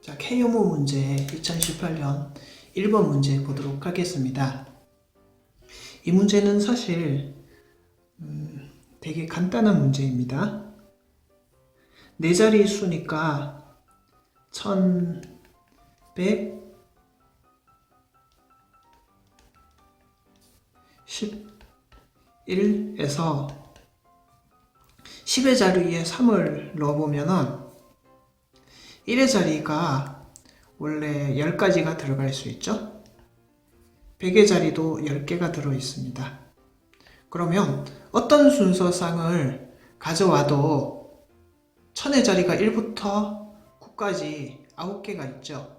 자, K요모 문제 2018년 1번 문제 보도록 하겠습니다. 이 문제는 사실 되게 간단한 문제입니다. 네 자리 수니까 1111에서 10의 자리에 3을 넣어보면은 1의 자리가 원래 10가지가 들어갈 수 있죠. 100의 자리도 10개가 들어있습니다. 그러면 어떤 순서상을 가져와도 1000의 자리가 1부터 9까지 9개가 있죠.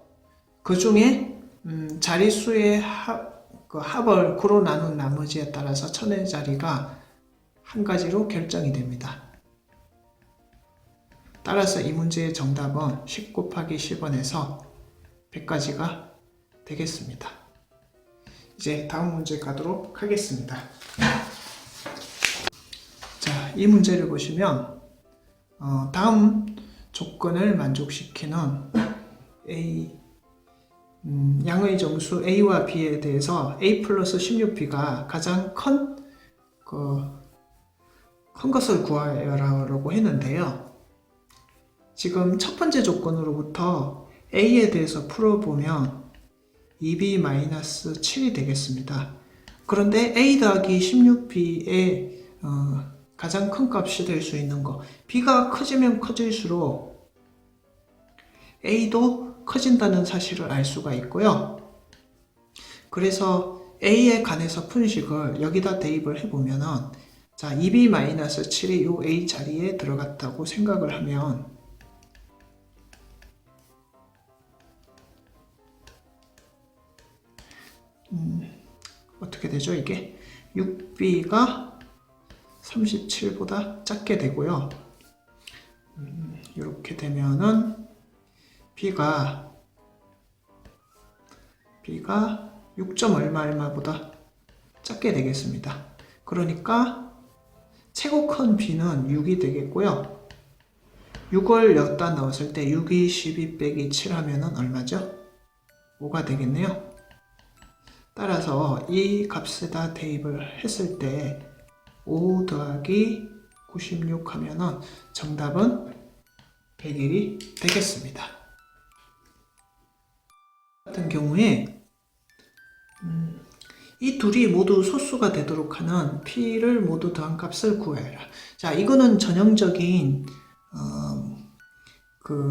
그 중에 자릿수의 합을 9로 나눈 나머지에 따라서 1000의 자리가 한 가지로 결정이 됩니다. 따라서 이 문제의 정답은 10 곱하기 10원에서 100까지가 되겠습니다. 이제 다음 문제 가도록 하겠습니다. 자, 이 문제를 보시면 다음 조건을 만족시키는 양의 정수 A와 B에 대해서 A 플러스 16B가 가장 큰 것을 구하라고 했는데요. 지금 첫 번째 조건으로부터 A에 대해서 풀어보면 2B-7이 되겠습니다. 그런데 A 더하기 16B의 가장 큰 값이 될 수 있는 거, B가 커지면 커질수록 A도 커진다는 사실을 알 수가 있고요. 그래서 A에 관해서 푼식을 여기다 대입을 해보면은, 자, 2B-7이 요 A 자리에 들어갔다고 생각을 하면 어떻게 되죠? 이게 6B가 37보다 작게 되고요. 이렇게 되면은 B가 6점 얼마보다 작게 되겠습니다. 그러니까 최고 큰 B는 6이 되겠고요. 6을 여기다 넣었을 때 6이 12 빼기 7 하면은 얼마죠? 5가 되겠네요. 따라서 이 값에다 대입을 했을 때 5 더하기 96 하면은 정답은 101이 되겠습니다. 같은 경우에 이 둘이 모두 소수가 되도록 하는 P를 모두 더한 값을 구해라. 자, 이거는 전형적인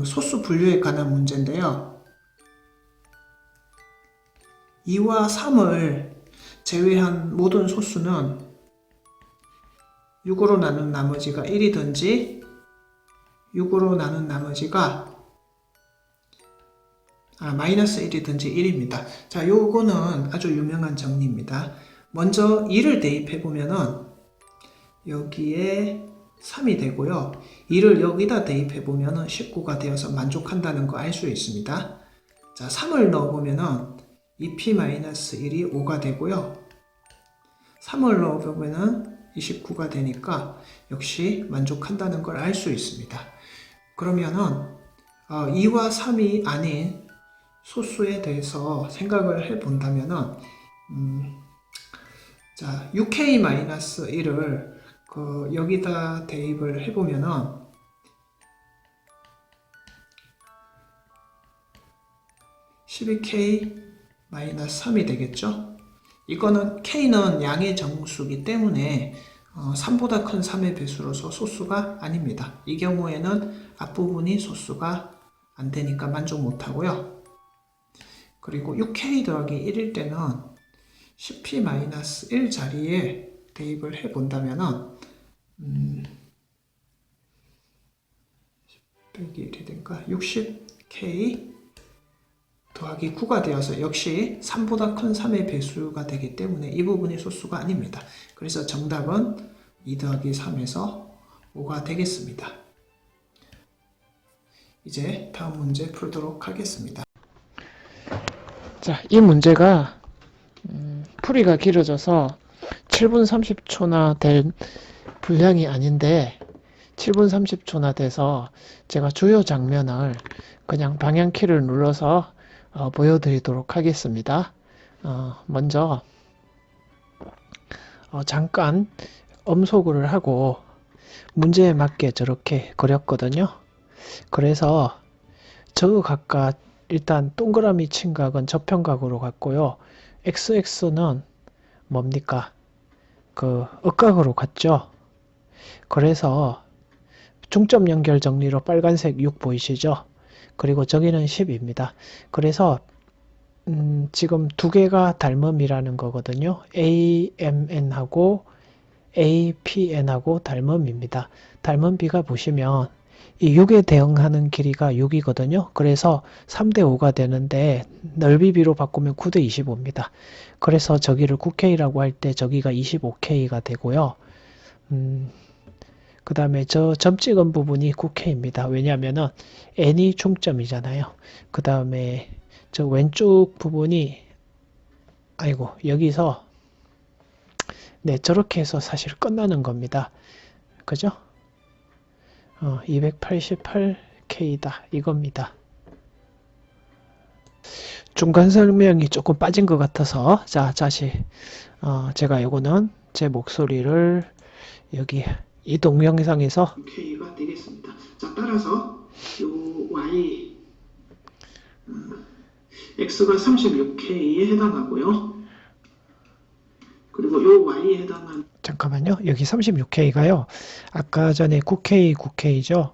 소수 분류에 관한 문제인데요. 2와 3을 제외한 모든 소수는 6으로 나눈 나머지가 1이든지 6으로 나눈 나머지가 마이너스 1이든지 1입니다. 자, 요거는 아주 유명한 정리입니다. 먼저 2를 대입해보면은 여기에 3이 되고요. 2를 여기다 대입해보면은 19가 되어서 만족한다는 거 알 수 있습니다. 자, 3을 넣어보면은 2P-1이 5가 되고요. 3을 넣어보면은 29가 되니까 역시 만족한다는 걸 알 수 있습니다. 그러면은 2와 3이 아닌 소수에 대해서 생각을 해본다면은 자, 6K-1을 여기다 대입을 해보면은 12K-3이 되겠죠? 이거는 K는 양의 정수이기 때문에 3보다 큰 3의 배수로서 소수가 아닙니다. 이 경우에는 앞부분이 소수가 안 되니까 만족 못하고요. 그리고 6K 더하기 1일 때는 10P-1 자리에 대입을 해본다면은 10 빼기 1이 되니까 60K 더하기 9가 되어서 역시 3보다 큰 3의 배수가 되기 때문에 이 부분이 소수가 아닙니다. 그래서 정답은 2 더하기 3에서 5가 되겠습니다. 이제 다음 문제 풀도록 하겠습니다. 자, 이 문제가 풀이가 길어져서 7분 30초나 될 분량이 아닌데 7분 30초나 돼서 제가 주요 장면을 그냥 방향키를 눌러서 보여드리도록 하겠습니다. 먼저 잠깐 음소거를 하고 문제에 맞게 저렇게 그렸거든요. 그래서 저 각각 일단 동그라미 친 각은 저평각으로 갔고요. XX는 뭡니까? 그 억각으로 갔죠. 그래서 중점 연결 정리로 빨간색 6 보이시죠? 그리고 저기는 10입니다. 그래서 지금 두 개가 닮음이라는 거거든요. AMN하고 APN하고 닮음입니다. 닮음비가 보시면 이 6에 대응하는 길이가 6이거든요. 그래서 3대 5가 되는데 넓이비로 바꾸면 9대 25입니다. 그래서 저기를 9K라고 할 때 저기가 25K가 되고요. 그 다음에 저 점 찍은 부분이 9K입니다. 왜냐하면은 N이 중점이잖아요. 그 다음에 저 왼쪽 부분이 여기서 네, 저렇게 해서 사실 끝나는 겁니다. 그죠? 288K다 이겁니다. 중간 설명이 조금 빠진 것 같아서 자 다시 제가 요거는 제 목소리를 여기 이 동영상에서 K가 되겠습니다. 자 따라서 요 Y X가 36K에 해당하고요. 그리고 요 Y에 해당하는 잠깐만요. 여기 36K가요. 아까 전에 9K, 9K죠.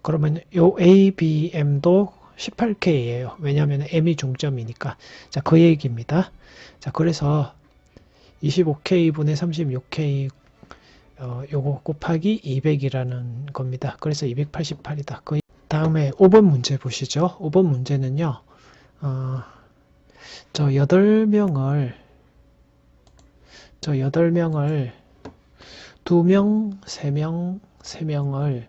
그러면 요 ABM도 18K예요. 왜냐하면 M이 중점이니까. 자, 그 얘기입니다. 자, 그래서 25K분의 36K 요거 곱하기 200이라는 겁니다. 그래서 288이다. 그 다음에 5번 문제 보시죠. 5번 문제는요. 저 8명을 2명, 3명, 3명을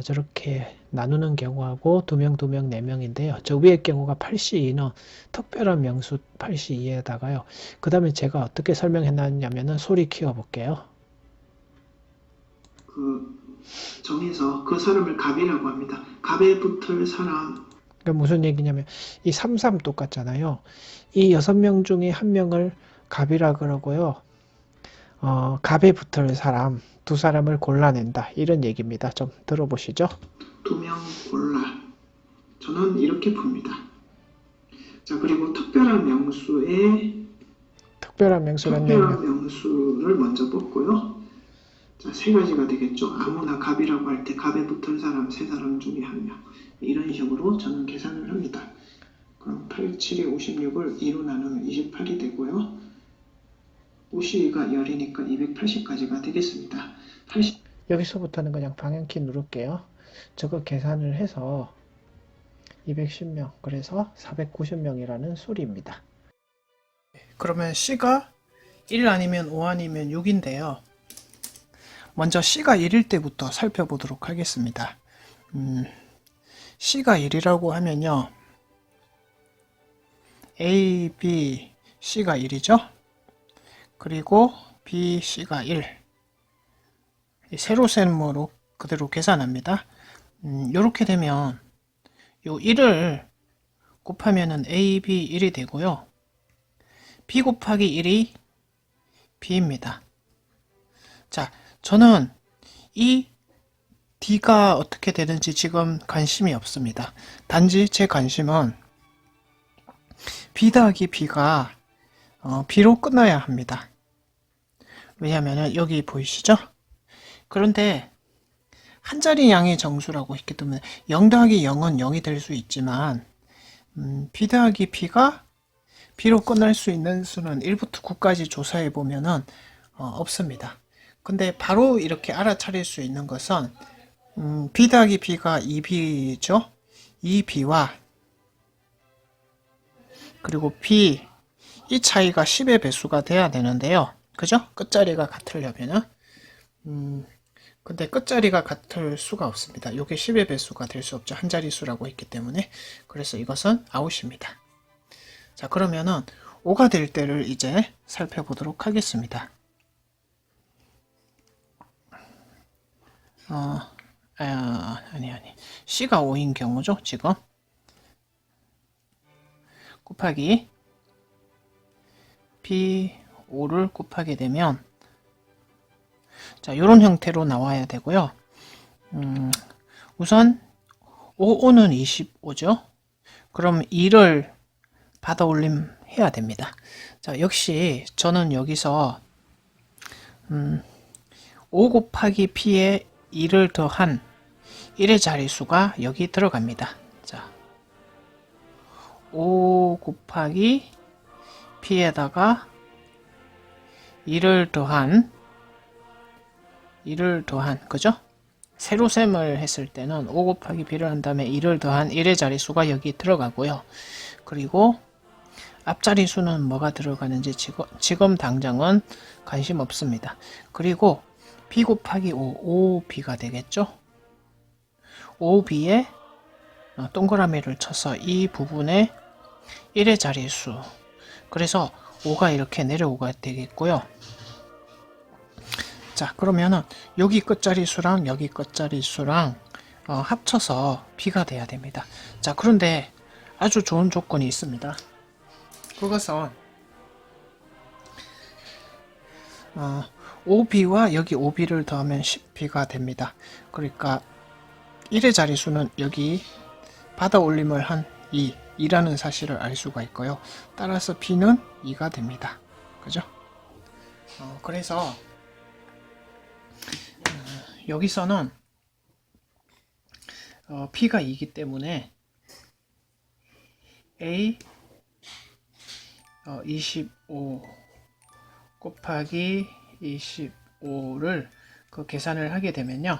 저렇게 나누는 경우하고 2명, 2명, 4명인데요. 저 위의 경우가 8C2는 특별한 명수 8C2에다가요. 그 다음에 제가 어떻게 설명해놨냐면은 소리 키워볼게요. 정해서 그 사람을 갑이라고 합니다. 갑에 붙을 사람. 그러니까 무슨 얘기냐면 이 33 똑같잖아요. 이 6명 중에 1명을 갑이라 그러고요. 갑에 붙을 사람, 2사람을 골라낸다. 이런 얘기입니다. 좀 들어보시죠. 2명 골라. 저는 이렇게 풉니다. 자, 그리고 특별한 명수를 먼저 뽑고요. 자, 3가지가 되겠죠. 아무나 갑이라고 할 때 갑에 붙을 사람 3사람 중에 1명. 이런 식으로 저는 계산을 합니다. 그럼 8, 7이 56을 2로 나누면 28이 되고요. 52가 10이니까 280까지가 되겠습니다. 여기서부터는 그냥 방향키 누를게요. 저거 계산을 해서 210명, 그래서 490명이라는 소리입니다. 그러면 C가 1 아니면 5 아니면 6인데요. 먼저 C가 1일 때부터 살펴보도록 하겠습니다. C가 1이라고 하면요. A, B, C가 1이죠. 그리고 B, C가 1. 세로 세모로 그대로 계산합니다. 이렇게 되면 요 1을 곱하면은 A, B 1이 되고요. B 곱하기 1이 B입니다. 자, 저는 이 D가 어떻게 되는지 지금 관심이 없습니다. 단지 제 관심은 B 더하기 B가 B로 끝나야 합니다. 왜냐하면 여기 보이시죠? 그런데 한 자리 양의 정수라고 했기 때문에 0 더하기 0은 0이 될 수 있지만 B 더하기 B가 B로 끝날 수 있는 수는 1부터 9까지 조사해 보면은 없습니다. 근데 바로 이렇게 알아차릴 수 있는 것은 B 더하기 B가 2B죠? 2B와 그리고 B 이 차이가 10의 배수가 돼야 되는데요. 그죠? 끝자리가 같으려면은 근데 끝자리가 같을 수가 없습니다. 이게 10의 배수가 될 수 없죠. 한 자릿수라고 했기 때문에. 그래서 이것은 아웃입니다. 자, 그러면은 5가 될 때를 이제 살펴보도록 하겠습니다. 아니 C가 5인 경우죠. 지금 곱하기 B5를 곱하게 되면 자, 이런 형태로 나와야 되고요. 우선 5는 25죠. 그럼 2를 받아 올림 해야 됩니다. 자, 역시 저는 여기서 5 곱하기 P에 2를 더한 1의 자릿수가 여기 들어갑니다. 자, 5 곱하기 P에다가 2를 더한 그죠? 세로셈을 했을 때는 5 곱하기 B를 한 다음에 2를 더한 1의 자릿수가 여기 들어가고요. 그리고 앞자리수는 뭐가 들어가는지 지금 당장은 관심 없습니다. 그리고 B 곱하기 5, 5B가 되겠죠? 5B에 동그라미를 쳐서 이 부분에 1의 자릿수, 그래서 5가 이렇게 내려오가 되겠고요. 자, 그러면은 여기 끝자리수랑 여기 끝자리수랑 합쳐서 B가 돼야 됩니다. 자, 그런데 아주 좋은 조건이 있습니다. 그것은 5B와 여기 5B를 더하면 10B가 됩니다. 그러니까 1의 자릿수는 여기 받아 올림을 한 2라는 사실을 알 수가 있고요. 따라서 B는 2가 됩니다. 그죠? 그래서 여기서는 P가 2이기 때문에 A 25 곱하기 25를 그 계산을 하게 되면요.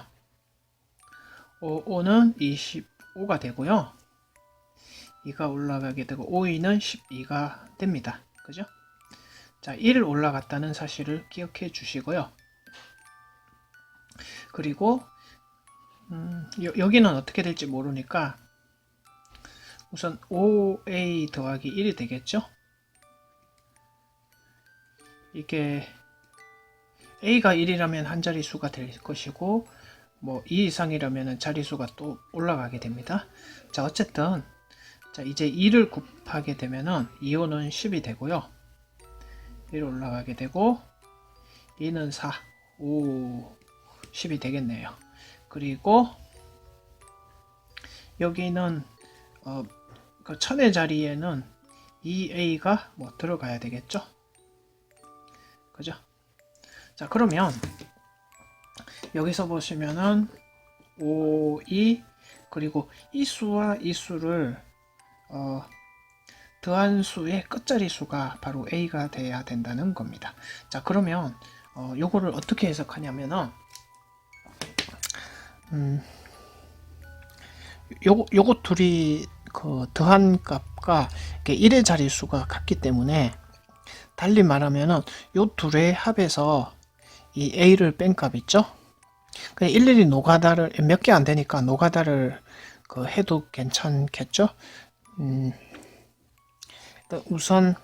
5는 25가 되고요. 2가 올라가게 되고 5, 2는 12가 됩니다. 그죠? 자, 1 올라갔다는 사실을 기억해 주시고요. 그리고 여기는 어떻게 될지 모르니까 우선 5A 더하기 1이 되겠죠? 이게 A가 1이라면 한 자릿수가 될 것이고 뭐 2 이상이라면 자릿수가 또 올라가게 됩니다. 자, 어쨌든 자, 이제 2를 곱하게 되면은 2호는 10이 되고요. 1 올라가게 되고 2는 4, 5, 10이 되겠네요. 그리고 여기는 그 천의 자리에는 2A가 뭐 들어가야 되겠죠? 그죠? 자, 그러면 여기서 보시면은 5, 2 그리고 이 수와 이 수를 더한 수의 끝자리 수가 바로 A가 돼야 된다는 겁니다. 자, 그러면 요거를 어떻게 해석하냐면은 요거 둘이 그 더한 값과 1의 자릿수가 같기 때문에 달리 말하면은 요 둘의 합에서 이 A를 뺀 값 있죠? 그냥 일일이 노가다를 몇 개 안 되니까 노가다를 해도 괜찮겠죠? 우선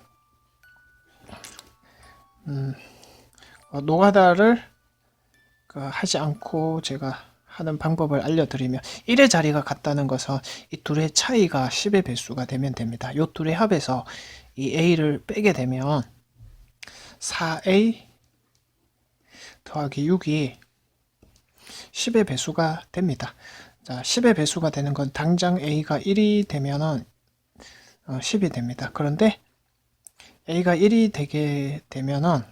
노가다를 하지 않고 제가 하는 방법을 알려드리면 1의 자리가 같다는 것은 이 둘의 차이가 10의 배수가 되면 됩니다. 이 둘의 합에서 이 A를 빼게 되면 4A 더하기 6이 10의 배수가 됩니다. 자, 10의 배수가 되는 건 당장 A가 1이 되면은 10이 됩니다. 그런데 A가 1이 되게 되면은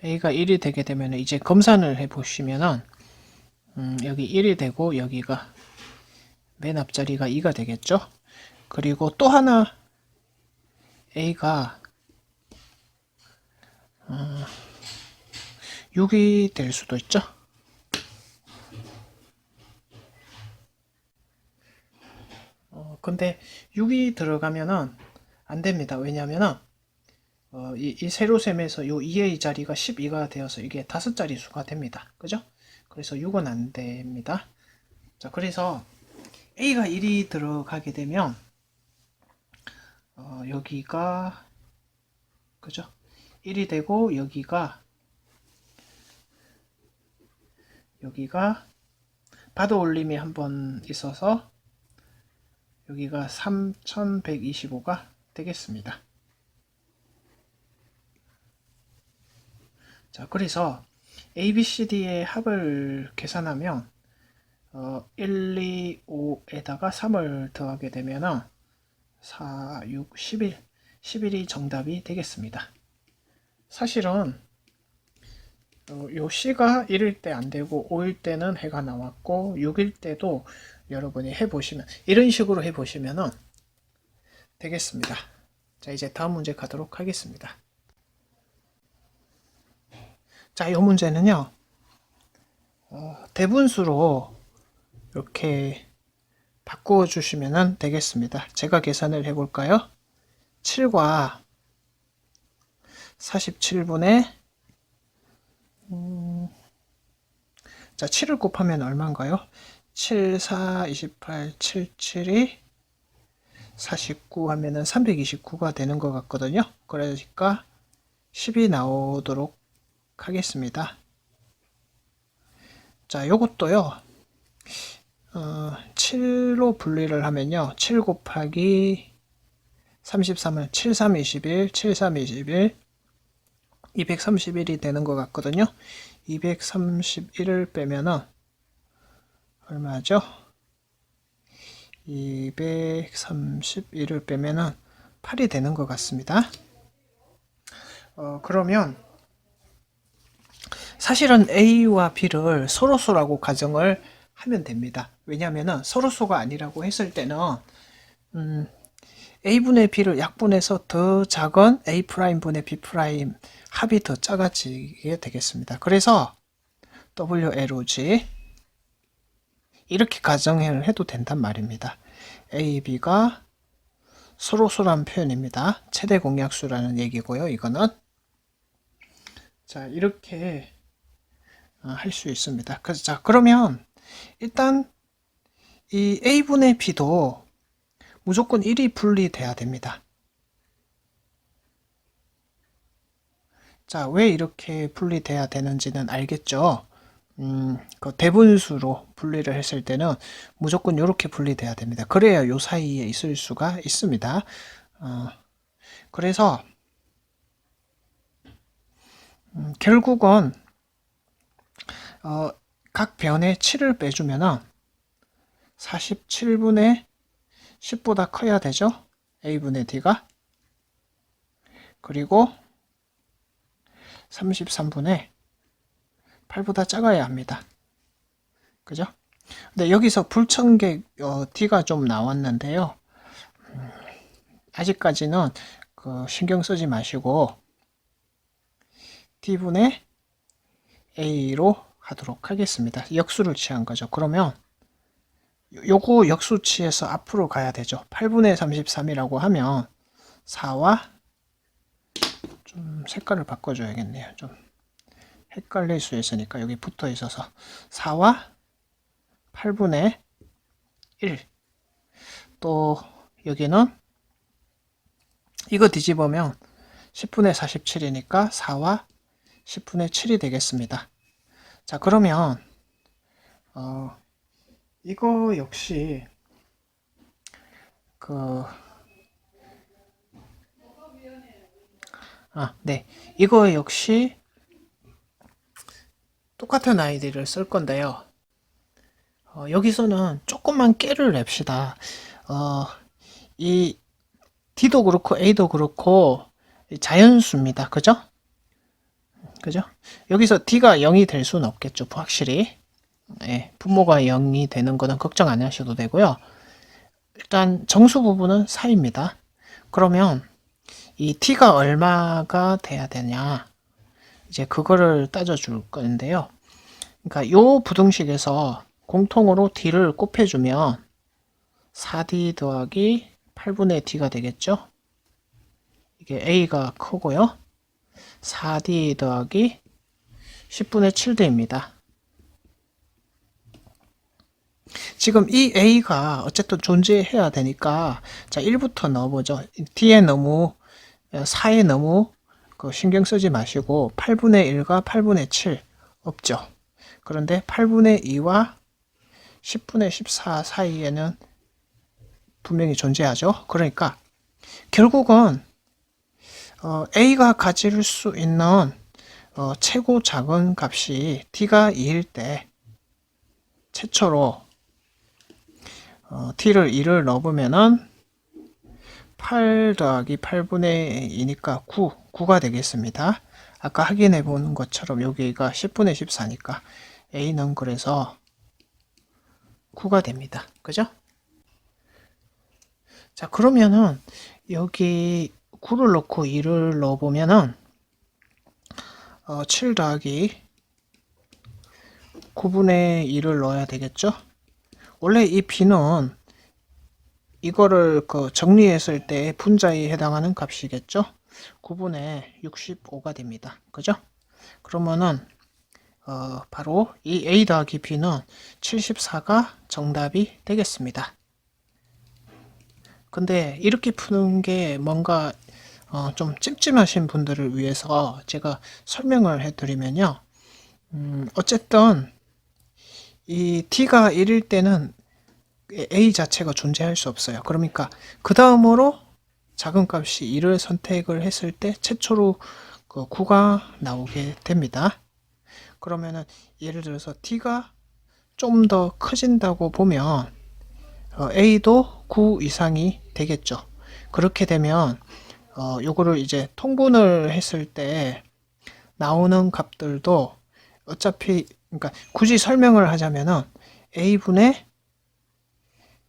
A가 1이 되게 되면 이제 검산을 해 보시면은 여기 1이 되고 여기가 맨 앞자리가 2가 되겠죠. 그리고 또 하나 A가 6이 될 수도 있죠. 근데 6이 들어가면은 안 됩니다. 왜냐면은 이 세로셈에서 요 2의 자리가 12가 되어서 이게 5자리 수가 됩니다. 그죠? 그래서 6은 안 됩니다. 자, 그래서 A가 1이 들어가게 되면 여기가 그죠? 1이 되고 여기가 바도 올림이 한번 있어서 여기가 3125가 되겠습니다. 자, 그래서 ABCD의 합을 계산하면 1, 2, 5에다가 3을 더하게 되면은 4, 6, 11, 11이 정답이 되겠습니다. 사실은 요 C가 1일 때 안 되고 5일 때는 해가 나왔고 6일 때도 여러분이 해보시면 이런 식으로 해보시면은 되겠습니다. 자, 이제 다음 문제 가도록 하겠습니다. 자, 이 문제는요 대분수로 이렇게 바꾸어 주시면 되겠습니다. 제가 계산을 해 볼까요? 7과 47분의 자, 7을 곱하면 얼마인가요? 7, 4, 28, 7, 7이 49 하면은 329가 되는 것 같거든요. 그러니까 10이 나오도록 하겠습니다. 자, 요것도요. 7로 분리를 하면요. 7 곱하기 33은 7, 3, 21, 7, 3, 21, 231이 되는 것 같거든요. 231을 빼면은 얼마죠? 231을 빼면은 8이 되는 것 같습니다. 그러면 사실은 A와 B를 서로수라고 가정을 하면 됩니다. 왜냐하면 서로수가 아니라고 했을 때는 A분의 B를 약분해서 더 작은 A'분의 B' 합이 더 작아지게 되겠습니다. 그래서 WLOG 이렇게 가정을 해도 된단 말입니다. A, B가 서로수라는 표현입니다. 최대 공약수라는 얘기고요. 이거는 자, 이렇게 할 수 있습니다. 그래서 자, 그러면 일단 이 A분의 B도 무조건 1이 분리돼야 됩니다. 자, 왜 이렇게 분리돼야 되는지는 알겠죠? 그 대분수로 분리를 했을 때는 무조건 이렇게 분리돼야 됩니다. 그래야 요 사이에 있을 수가 있습니다. 그래서 결국은 각 변에 7을 빼주면은 47분의 10보다 커야 되죠? A분의 D가. 그리고 33분의 8보다 작아야 합니다. 그죠? 근데 여기서 불청객 D가 좀 나왔는데요. 아직까지는 신경 쓰지 마시고 D분의 A로 하도록 하겠습니다. 역수를 취한 거죠. 그러면 요거 역수치에서 앞으로 가야 되죠. 8분의 33이라고 하면 4와 좀 색깔을 바꿔줘야겠네요. 좀 헷갈릴 수 있으니까 여기 붙어 있어서 4와 8분의 1. 또 여기는 이거 뒤집으면 10분의 47이니까 4와 10분의 7이 되겠습니다. 자, 그러면 이거 역시 네. 이거 역시 똑같은 아이디를 쓸 건데요. 여기서는 조금만 깨를 냅시다. 이 D도 그렇고 A도 그렇고 자연수입니다. 그죠? 그죠? 여기서 D가 0이 될 수는 없겠죠. 확실히. 네, 분모가 0이 되는 거는 걱정 안 하셔도 되고요. 일단 정수 부분은 4입니다. 그러면 이 T가 얼마가 돼야 되냐? 이제 그거를 따져줄 건데요. 그러니까 요 부등식에서 공통으로 D를 곱해주면 4D 더하기 8분의 D가 되겠죠? 이게 A가 크고요. 4D 더하기 10분의 7D입니다. 지금 이 A가 어쨌든 존재해야 되니까 자 1부터 넣어보죠. D에 너무 4에 너무 신경 쓰지 마시고 8분의 1과 8분의 7 없죠. 그런데 8분의 2와 10분의 14 사이에는 분명히 존재하죠. 그러니까 결국은 A가 가질 수 있는 최고 작은 값이 T가 2일 때 최초로 T를 2를 넣어보면은 8 더하기 8분의 2니까 9가 되겠습니다. 아까 확인해 보는 것처럼 여기가 10분의 14니까 A는 그래서 9가 됩니다. 그죠? 자, 그러면은 여기 9를 넣고 2를 넣어보면은 7 더하기 9분의 2를 넣어야 되겠죠? 원래 이 B는 이거를 정리했을 때 분자에 해당하는 값이겠죠? 9분의 65가 됩니다. 그죠? 그러면은 바로 이 A 더하기 B는 74가 정답이 되겠습니다. 근데 이렇게 푸는 게 뭔가 좀 찜찜하신 분들을 위해서 제가 설명을 해드리면요. 어쨌든 이 T가 1일 때는 A 자체가 존재할 수 없어요. 그러니까 그 다음으로 작은 값이 2를 선택을 했을 때 최초로 9가 나오게 됩니다. 그러면은 예를 들어서 T가 좀 더 커진다고 보면 A도 9 이상이 되겠죠. 그렇게 되면 요거를 이제 통분을 했을 때 나오는 값들도 어차피 그러니까 굳이 설명을 하자면은 A분의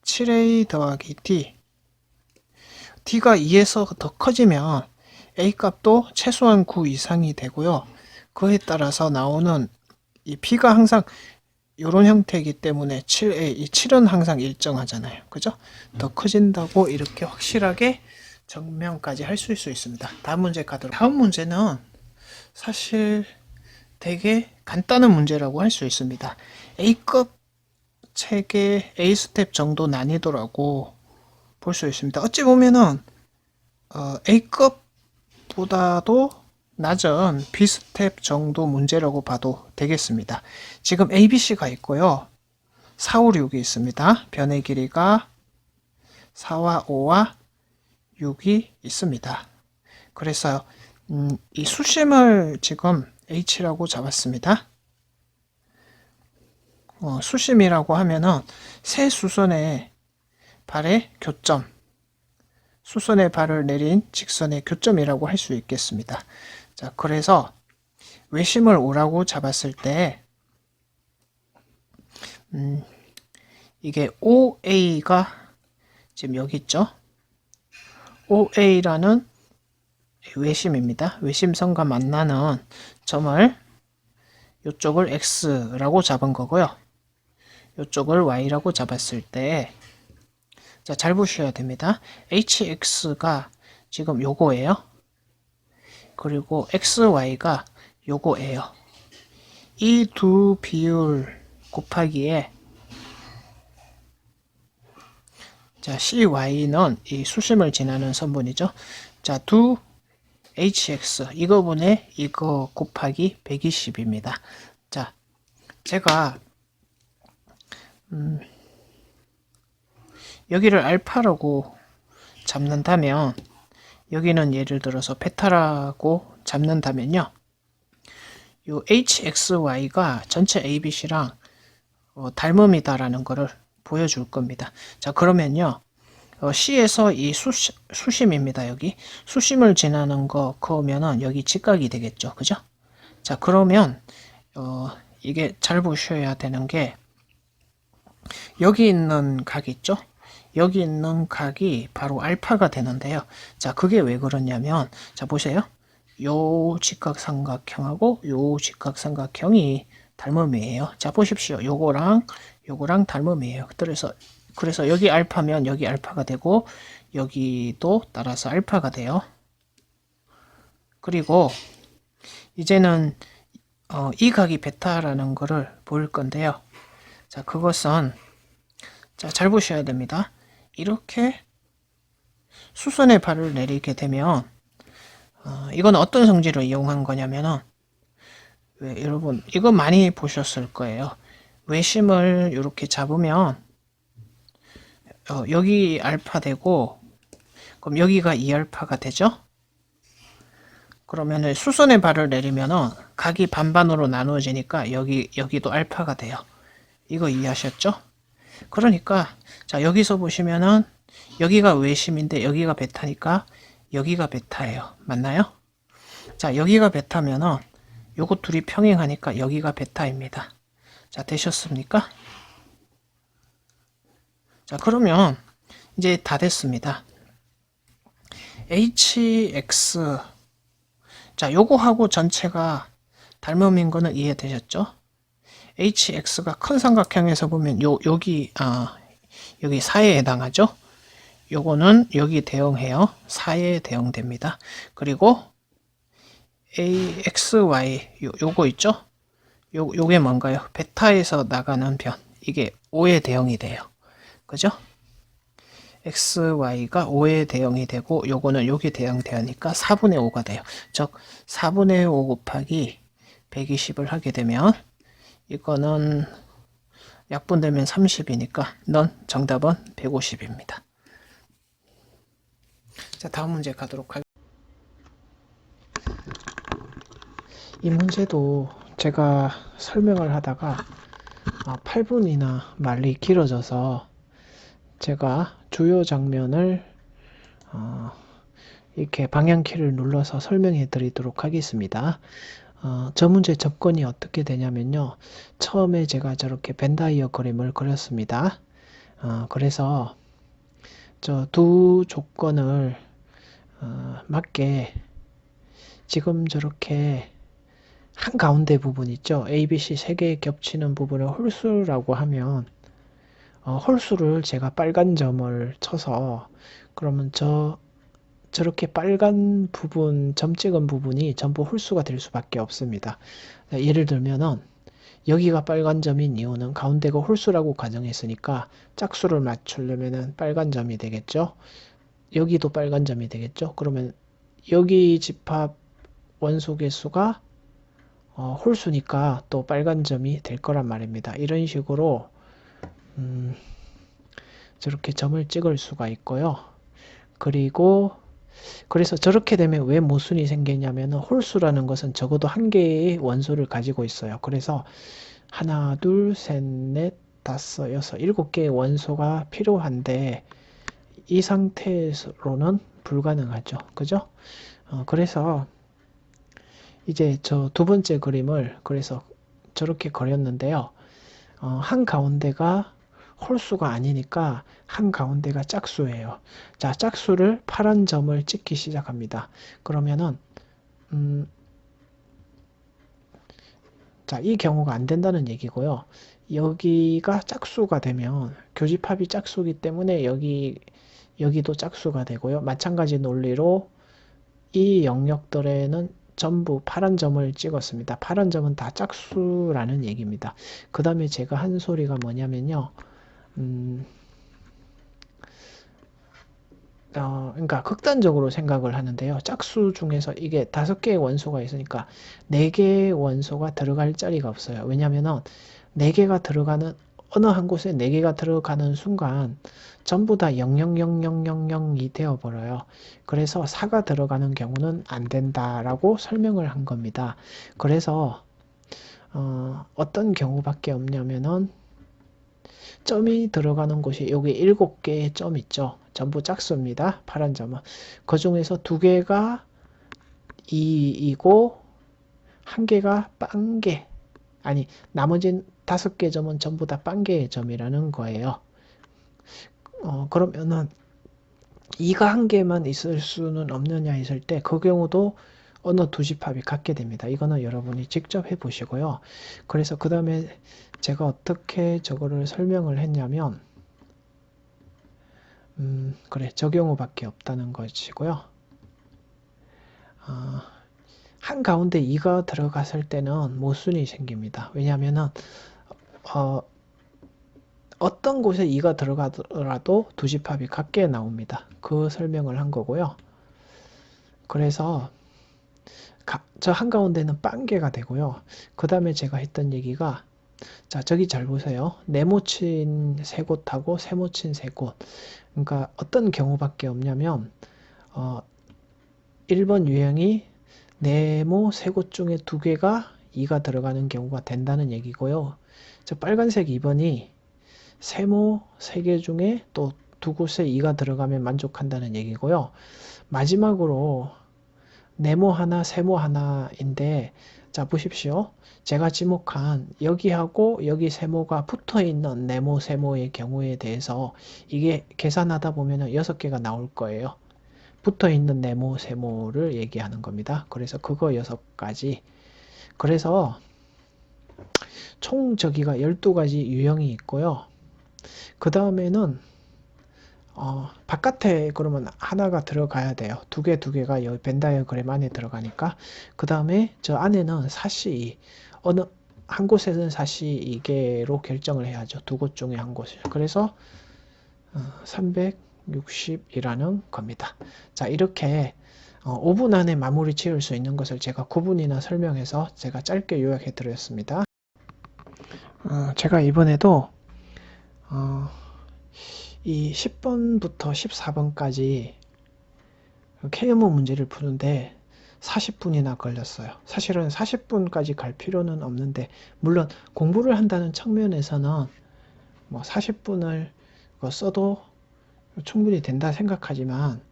7A 더하기 D T가 2에서 더 커지면 A 값도 최소한 9 이상이 되고요. 그에 따라서 나오는 이 B가 항상 이런 형태이기 때문에 7A, 이 7은 항상 일정하잖아요. 그죠? 더 커진다고 이렇게 확실하게 증명까지 할 수 있습니다. 다음 문제 가도록. 다음 문제는 사실 되게 간단한 문제라고 할 수 있습니다. A급 책의 A 스텝 정도 난이도라고 볼 수 있습니다. 어찌 보면은 A급보다도 낮은 B 스텝 정도 문제라고 봐도 되겠습니다. 지금 A, B, C가 있고요. 4, 5, 6이 있습니다. 변의 길이가 4와 5와 6이 있습니다. 그래서 이 수심을 지금 H라고 잡았습니다. 수심이라고 하면은 세 수선의 발의 교점, 수선의 발을 내린 직선의 교점이라고 할 수 있겠습니다. 자, 그래서 외심을 5라고 잡았을 때 이게 OA가 지금 여기 있죠. OA라는 외심입니다. 외심선과 만나는 점을 이쪽을 X라고 잡은 거고요. 이쪽을 Y라고 잡았을 때 자, 잘 보셔야 됩니다. HX가 지금 요거예요. 그리고 XY가 요거예요. 이 두 비율 곱하기에 자, CY는 이 수심을 지나는 선분이죠. 자, 두 HX 이거분의 이거 곱하기 120입니다. 자, 제가 여기를 알파라고 잡는다면 여기는 예를 들어서 베타라고 잡는다면요. 요 HXY가 전체 ABC랑 닮음이다라는 거를 보여줄 겁니다. 자, 그러면요. C에서 이 수심입니다. 여기 수심을 지나는 거 그으면은 여기 직각이 되겠죠. 그죠? 자, 그러면 이게 잘 보셔야 되는 게 여기 있는 각이 있죠? 여기 있는 각이 바로 알파가 되는데요. 자, 그게 왜 그러냐면 자, 보세요. 요 직각삼각형하고 요 직각삼각형이 닮음이에요. 자, 보십시오. 요거랑 닮음이에요. 그래서 여기 알파면 여기 알파가 되고 여기도 따라서 알파가 돼요. 그리고 이제는 이 각이 베타라는 거를 볼 건데요. 자, 그것은 자, 잘 보셔야 됩니다. 이렇게 수선의 발을 내리게 되면 이건 어떤 성질을 이용한 거냐면은, 여러분, 이거 많이 보셨을 거예요. 외심을 이렇게 잡으면, 여기 알파 되고, 그럼 여기가 2알파가 되죠? 그러면은 수선의 발을 내리면은 각이 반반으로 나누어지니까 여기도 알파가 돼요. 이거 이해하셨죠? 그러니까, 자, 여기서 보시면은, 여기가 외심인데 여기가 베타니까 여기가 베타예요. 맞나요? 자, 여기가 베타면은 요거 둘이 평행하니까 여기가 베타입니다. 자, 되셨습니까? 자, 그러면 이제 다 됐습니다. hx, 자, 요거하고 전체가 닮음인 거는 이해되셨죠? hx가 큰 삼각형에서 보면 여기 4에 해당하죠? 요거는 여기 대응해요. 4에 대응됩니다. 그리고 axy 요거 있죠? 요게 뭔가요? 베타에서 나가는 변. 이게 5에 대응이 돼요. 그죠? xy가 5에 대응이 되고 요거는 여기 대응되니까 4분의 5가 돼요. 즉 4분의 5 곱하기 120을 하게 되면 이거는 약분되면 30이니까 넌 정답은 150입니다. 자, 다음 문제 가도록 할게요. 이 문제도 제가 설명을 하다가 8분이나 말리 길어져서 제가 주요 장면을 이렇게 방향키를 눌러서 설명해 드리도록 하겠습니다. 저 문제 접근이 어떻게 되냐면요. 처음에 제가 저렇게 벤다이어그램을 그렸습니다. 그래서 저 두 조건을 맞게 지금 저렇게 한가운데 부분 있죠. ABC 세 개 겹치는 부분을 홀수라고 하면 홀수를 제가 빨간 점을 쳐서 그러면 저렇게 빨간 부분, 점 찍은 부분이 전부 홀수가 될 수밖에 없습니다. 예를 들면은 여기가 빨간 점인 이유는 가운데가 홀수라고 가정했으니까 짝수를 맞추려면은 빨간 점이 되겠죠. 여기도 빨간 점이 되겠죠. 그러면 여기 집합 원소 개수가 홀수니까 또 빨간 점이 될 거란 말입니다. 이런 식으로 저렇게 점을 찍을 수가 있고요. 그리고 그래서 저렇게 되면 왜 모순이 생기냐면 홀수라는 것은 적어도 한 개의 원소를 가지고 있어요. 그래서 하나, 둘, 셋, 넷, 다섯, 여섯, 7개의 원소가 필요한데 이 상태로는 불가능하죠. 그죠? 그래서 이제 저 두 번째 그림을 그래서 저렇게 그렸는데요. 한 가운데가 홀수가 아니니까 한 가운데가 짝수예요. 자, 짝수를 파란 점을 찍기 시작합니다. 그러면은 자, 이 경우가 안 된다는 얘기고요. 여기가 짝수가 되면 교집합이 짝수기 때문에 여기도 짝수가 되고요. 마찬가지 논리로 이 영역들에는 전부 파란 점을 찍었습니다. 파란 점은 다 짝수라는 얘기입니다. 그 다음에 제가 한 소리가 뭐냐면요. 그러니까 극단적으로 생각을 하는데요. 짝수 중에서 이게 5개의 원소가 있으니까 4개의 원소가 들어갈 자리가 없어요. 왜냐면은 4개가 들어가는 어느 한 곳에 4개가 들어가는 순간 전부 다 0000000이 되어버려요. 그래서 4가 들어가는 경우는 안 된다라고 설명을 한 겁니다. 그래서 어떤 경우밖에 없냐면은 점이 들어가는 곳이 여기 7개의 점 있죠. 전부 짝수입니다. 파란 점은. 그 중에서 2개가 2이고 1개가 빵개. 아니 나머지 5개 점은 전부 다 빵개의 점이라는 거예요. 그러면은 2가 1개만 있을 수는 없느냐 했을 때 그 경우도 어느 두 집합이 같게 됩니다. 이거는 여러분이 직접 해보시고요. 그래서 그 다음에 제가 어떻게 저거를 설명을 했냐면 그래 저 경우밖에 없다는 것이고요. 한가운데 2가 들어갔을 때는 모순이 생깁니다. 왜냐하면 어떤 곳에 2가 들어가더라도 두 집합이 같게 나옵니다. 그 설명을 한 거고요. 그래서 저 한가운데는 빵개가 되고요. 그 다음에 제가 했던 얘기가, 자, 저기 잘 보세요. 네모친 세 곳하고 세모친 세 곳. 그러니까 어떤 경우밖에 없냐면, 1번 유형이 네모 세 곳 중에 두 개가 2가 들어가는 경우가 된다는 얘기고요. 저 빨간색 2번이 세모 3개 중에 또 두 곳에 2가 들어가면 만족한다는 얘기고요. 마지막으로 네모 하나, 세모 하나인데, 자, 보십시오. 제가 지목한 여기하고 여기 세모가 붙어 있는 네모, 세모의 경우에 대해서 이게 계산하다 보면 6개가 나올 거예요. 붙어 있는 네모, 세모를 얘기하는 겁니다. 그래서 그거 6가지. 그래서 총 저기가 12가지 유형이 있고요. 그 다음에는 바깥에 그러면 하나가 들어가야 돼요. 두 개가 여기 벤 다이어그램 안에 들어가니까. 그 다음에 저 안에는 사시, 어느 한 곳에는 사시 2개로 결정을 해야죠. 두 곳 중에 한 곳을. 그래서 360이라는 겁니다. 자, 이렇게 5분 안에 마무리 지을 수 있는 것을 제가 9분이나 설명해서 제가 짧게 요약해 드렸습니다. 제가 이번에도 이 10번부터 14번까지 K음모 문제를 푸는데 40분이나 걸렸어요. 사실은 40분까지 갈 필요는 없는데, 물론 공부를 한다는 측면에서는 뭐 40분을 써도 충분히 된다 생각하지만,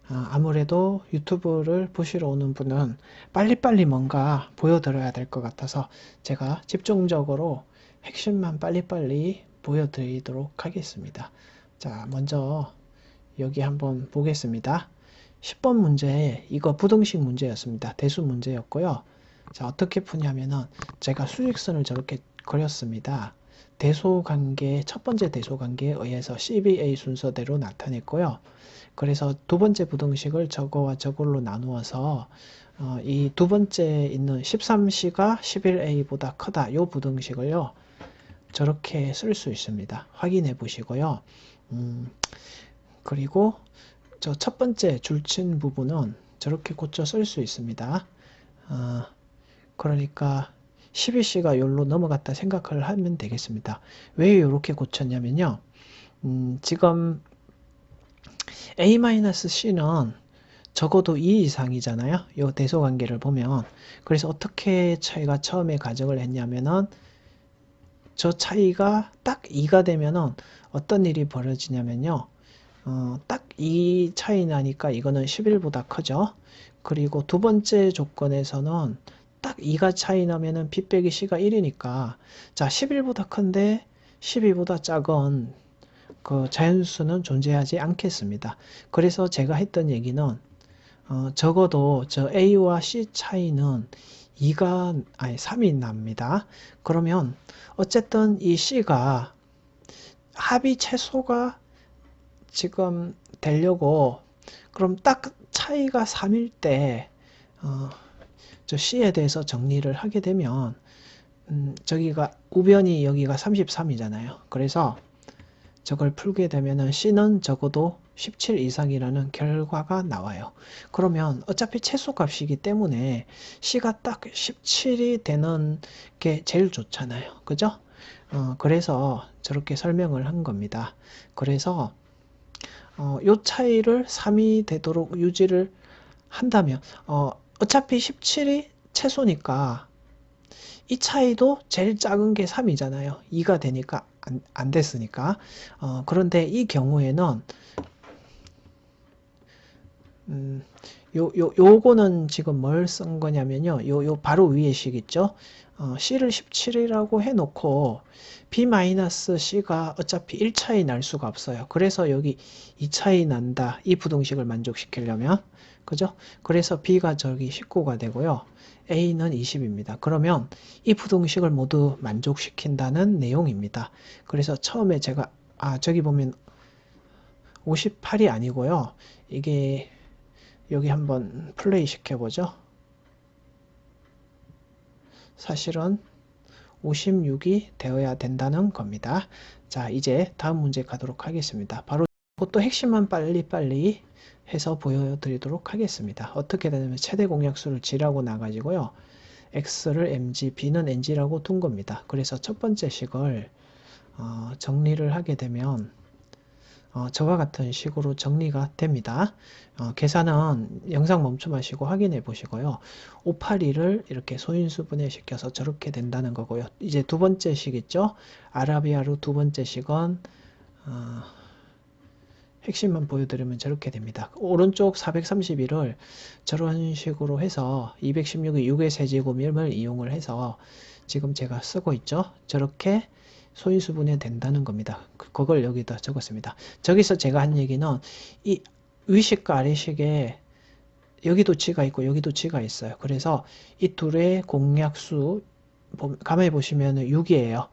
아무래도 유튜브를 보시러 오는 분은 빨리빨리 뭔가 보여드려야 될 것 같아서 제가 집중적으로 핵심만 빨리빨리 보여드리도록 하겠습니다. 자, 먼저 여기 한번 보겠습니다. 10번 문제, 이거 부등식 문제였습니다. 대수 문제였고요. 자, 어떻게 푸냐면은 제가 수직선을 저렇게 그렸습니다. 대소관계, 첫 번째 대소관계에 의해서 CBA 순서대로 나타냈고요. 그래서 두 번째 부등식을 저거와 저걸로 나누어서 이 두 번째 있는 13C가 11A보다 크다. 이 부등식을요, 저렇게 쓸 수 있습니다. 확인해 보시고요. 그리고 저 첫 번째 줄친 부분은 저렇게 고쳐 쓸 수 있습니다. 그러니까 12C가 여기로 넘어갔다 생각을 하면 되겠습니다. 왜 이렇게 고쳤냐면요. 지금 A-C는 적어도 2 이상이잖아요. 이 대소관계를 보면. 그래서 어떻게 차이가 처음에 가정을 했냐면은, 저 차이가 딱 2가 되면은 어떤 일이 벌어지냐면요. 딱 2 차이 나니까 이거는 11보다 크죠. 그리고 두 번째 조건에서는 딱 2가 차이 나면은 B 빼기 C가 1이니까, 자, 11보다 큰데 12보다 작은 그 자연수는 존재하지 않겠습니다. 그래서 제가 했던 얘기는, 적어도 저 A와 C 차이는 3이 납니다. 그러면 어쨌든 이 C가 합이 최소가 지금 되려고, 그럼 딱 차이가 3일 때 저 C에 대해서 정리를 하게 되면, 저기가 우변이 여기가 33이잖아요. 그래서 저걸 풀게 되면은 C는 적어도 17 이상이라는 결과가 나와요. 그러면 어차피 최소값이기 때문에 C가 딱 17이 되는 게 제일 좋잖아요. 그죠? 그래서 저렇게 설명을 한 겁니다. 그래서 요 차이를 3이 되도록 유지를 한다면, 어차피 17이 최소니까 이 차이도 제일 작은 게 3이잖아요. 2가 되니까 안 됐으니까. 그런데 이 경우에는 요거는 지금 뭘 쓴 거냐면요. 요 바로 위에 식 있죠. C를 17이라고 해놓고 B-C가 어차피 1 차이 날 수가 없어요. 그래서 여기 2 차이 난다. 이 부등식을 만족시키려면. 그죠? 그래서 B가 저기 19가 되고요. A는 20입니다. 그러면 이 부등식을 모두 만족시킨다는 내용입니다. 그래서 처음에 제가, 저기 보면 58이 아니고요. 이게 여기 한번 플레이 시켜보죠. 사실은 56이 되어야 된다는 겁니다. 자, 이제 다음 문제 가도록 하겠습니다. 바로 그것도 핵심만 빨리빨리 해서 보여드리도록 하겠습니다. 어떻게 되냐면 최대 공약수를 G라고 놔가지고요. X를 MG, B는 NG라고 둔 겁니다. 그래서 첫 번째 식을 정리를 하게 되면 저와 같은 식으로 정리가 됩니다. 계산은 영상 멈춤하시고 확인해 보시고요. 582를 이렇게 소인수 분해시켜서 저렇게 된다는 거고요. 이제 두 번째 식 있죠? 아라비아로 두 번째 식은 핵심만 보여드리면 저렇게 됩니다. 오른쪽 431을 저런 식으로 해서 216의 6의 세제곱을 이용을 해서 지금 제가 쓰고 있죠. 저렇게 소인수분해 된다는 겁니다. 그걸 여기다 적었습니다. 저기서 제가 한 얘기는 이 위식과 아래식에 여기도 G가 있고 여기도 G가 있어요. 그래서 이 둘의 공약수 가만히 보시면 6이에요.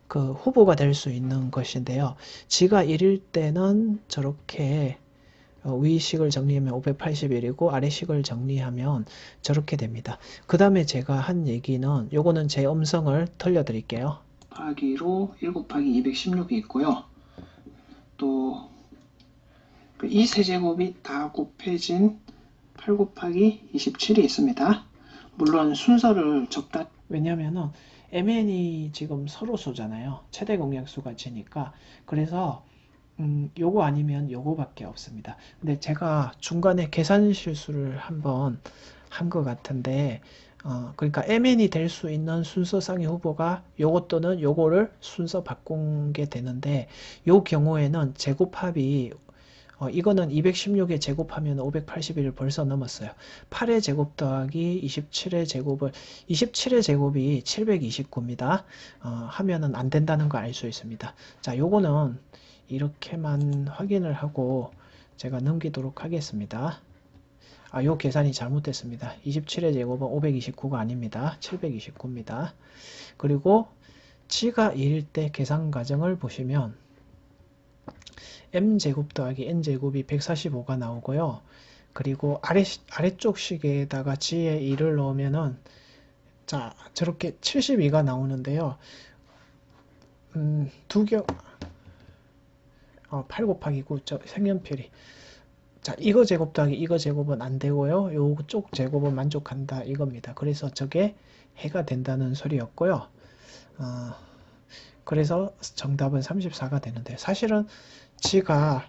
그 후보가 될 수 있는 것인데요. G가 1일 때는 저렇게 위식을 정리하면 581이고 아래식을 정리하면 저렇게 됩니다. 그 다음에 제가 한 얘기는 요거는 제 음성을 들려드릴게요. 곱하기로 1 곱하기 216이 있고요. 또 이 세제곱이 다 곱해진 8 곱하기 27이 있습니다. 물론 순서를 적다. 왜냐면은 MN이 지금 서로수잖아요. 최대 공약수가 G니까. 그래서 요거 아니면 요거밖에 없습니다. 근데 제가 중간에 계산 실수를 한번 한 것 같은데 그러니까 MN이 될 수 있는 순서상의 후보가 요거 또는 요거를 순서 바꾼 게 되는데 요 경우에는 제곱합이 이거는 216의 제곱하면 581을 벌써 넘었어요. 8의 제곱 더하기 27의 제곱을 27의 제곱이 729입니다. 하면은 안 된다는 거 알 수 있습니다. 자, 요거는 이렇게만 확인을 하고 제가 넘기도록 하겠습니다. 요 계산이 잘못됐습니다. 27의 제곱은 529가 아닙니다. 729입니다. 그리고 G가 1일 때 계산 과정을 보시면 m제곱 더하기 n제곱이 145가 나오고요. 그리고 아래쪽 식에다가 G에 2를 넣으면은 자, 저렇게 72가 나오는데요. 두 경, 8 곱하기 9, 색연필이. 자, 이거 제곱 더하기 이거 제곱은 안 되고요. 요쪽 제곱은 만족한다 이겁니다. 그래서 저게 해가 된다는 소리였고요. 그래서 정답은 34가 되는데 사실은 G가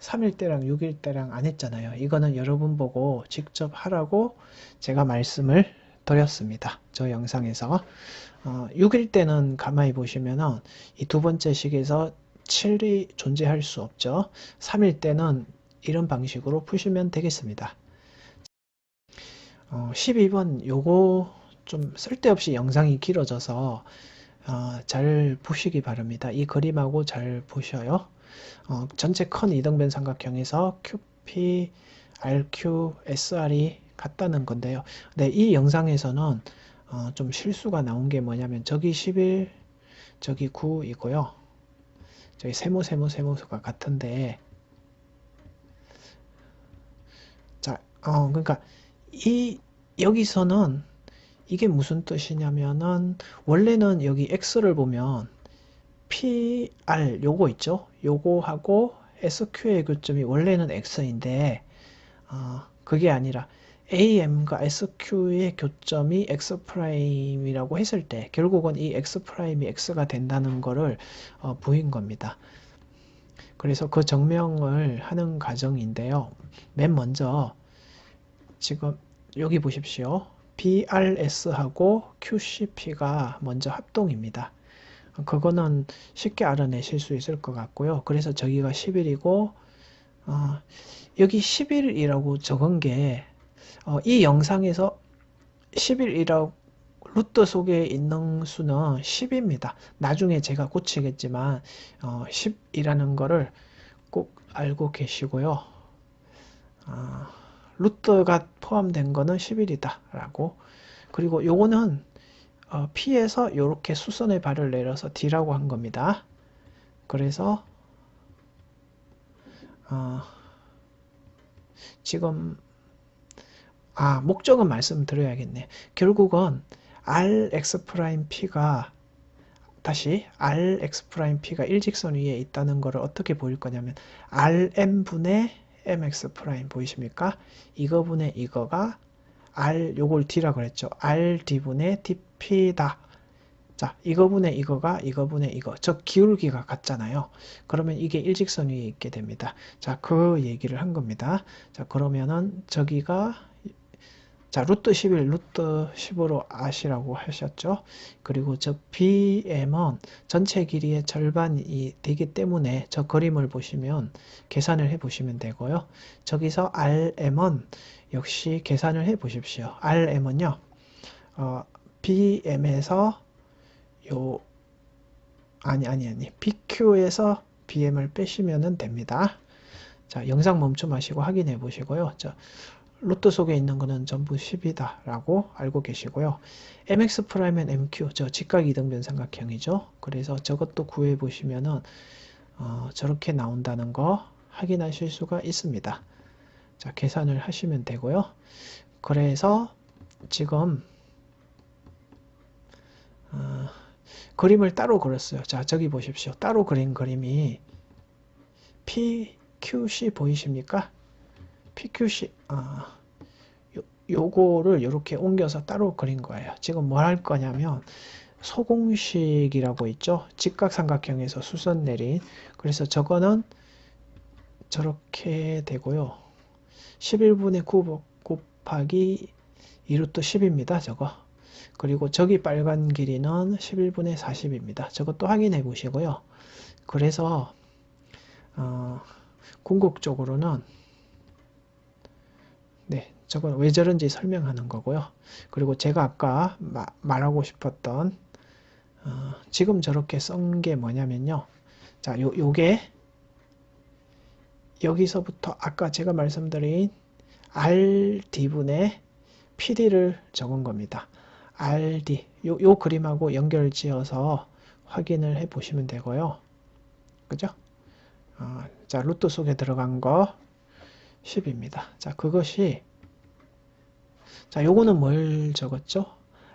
3일 때랑 6일 때랑 안 했잖아요. 이거는 여러분 보고 직접 하라고 제가 말씀을 드렸습니다. 저 영상에서 6일 때는 가만히 보시면은 이 두 번째 식에서 7이 존재할 수 없죠. 3일 때는 이런 방식으로 푸시면 되겠습니다. 12번 요거 좀 쓸데없이 영상이 길어져서 잘 보시기 바랍니다. 이 그림하고 잘 보셔요. 전체 큰 이등변 삼각형에서 QP, RQ, SR이 같다는 건데요. 네, 이 영상에서는 좀 실수가 나온 게 뭐냐면 저기 11, 저기 9이고요. 저기 세모수가 같은데 자, 그러니까 여기서는 이게 무슨 뜻이냐면은 원래는 여기 X를 보면 PR 요거 있죠? 요거하고 SQ의 교점이 원래는 X인데 그게 아니라 AM과 SQ의 교점이 X'이라고 했을 때 결국은 이 X'이 X가 된다는 거를 보인 겁니다. 그래서 그 증명을 하는 과정인데요. 맨 먼저 지금 여기 보십시오. BRS하고 QCP가 먼저 합동입니다. 그거는 쉽게 알아내실 수 있을 것 같고요. 그래서 저기가 11이고 여기 11이라고 적은 게 이 영상에서 11이라고 루트 속에 있는 수는 10입니다. 나중에 제가 고치겠지만 10이라는 거를 꼭 알고 계시고요. 루트가 포함된 거는 11이다 라고. 그리고 요거는 P에서 이렇게 수선의 발을 내려서 D라고 한 겁니다. 그래서 지금 목적은 말씀드려야겠네. 결국은 Rx'P가 다시 Rx'P가 일직선 위에 있다는 것을 어떻게 보일 거냐면 Rm분의 mx 프라임 보이십니까? 이거분의 이거가 r, 요걸 d라 그랬죠. r d분의 dp다. 자, 이거분의 이거가 이거분의 이거. 저 기울기가 같잖아요. 그러면 이게 일직선 위에 있게 됩니다. 자, 그 얘기를 한 겁니다. 자, 그러면은 저기가 자, 루트 11, 루트 10으로 아시라고 하셨죠. 그리고 저 BM은 전체 길이의 절반이 되기 때문에 저 그림을 보시면 계산을 해 보시면 되고요. 저기서 RM은 역시 계산을 해 보십시오. RM은요, BM에서 PQ에서 BM을 빼시면 됩니다. 자, 영상 멈춤하시고 확인해 보시고요. 루트 속에 있는 거는 전부 10이다 라고 알고 계시고요. mx'-은 mq, 저 직각이등변 삼각형이죠. 그래서 저것도 구해 보시면은 저렇게 나온다는 거 확인하실 수가 있습니다. 자, 계산을 하시면 되고요. 그래서 지금 그림을 따로 그렸어요. 자, 저기 보십시오. 따로 그린 그림이 PQC 보이십니까? PQC, 요거를 이렇게 옮겨서 따로 그린 거예요. 지금 뭘 할 거냐면, 소공식이라고 있죠? 직각삼각형에서 수선 내린. 그래서 저거는 저렇게 되고요. 11분의 9 곱하기 2루트 10입니다. 저거. 그리고 저기 빨간 길이는 11분의 40입니다. 저것도 확인해 보시고요. 그래서, 궁극적으로는 네, 저건 왜 저런지 설명하는 거고요. 그리고 제가 아까 말하고 싶었던 지금 저렇게 쓴 게 뭐냐면요. 자, 요게 여기서부터 아까 제가 말씀드린 RD분의 PD를 적은 겁니다. RD 요 그림하고 연결 지어서 확인을 해 보시면 되고요. 그죠? 자, 루트 속에 들어간 거 10입니다. 자, 그것이 자, 요거는 뭘 적었죠?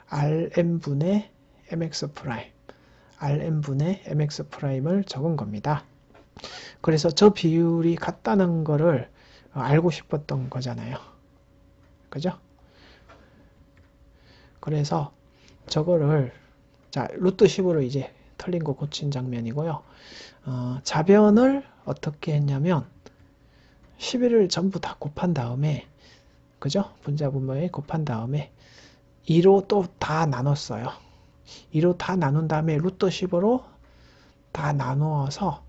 rm분의 mx 프라임 rm분의 mx 프라임을 적은 겁니다. 그래서 저 비율이 같다는 거를 알고 싶었던 거잖아요. 그죠? 그래서 저거를 자, 루트 10으로 이제 틀린 거 고친 장면이고요. 자변을 어떻게 했냐면 11을 전부 다 곱한 다음에 그죠? 분자분모에 곱한 다음에 2로 또 다 나눴어요. 2로 다 나눈 다음에 루트 10으로 다 나누어서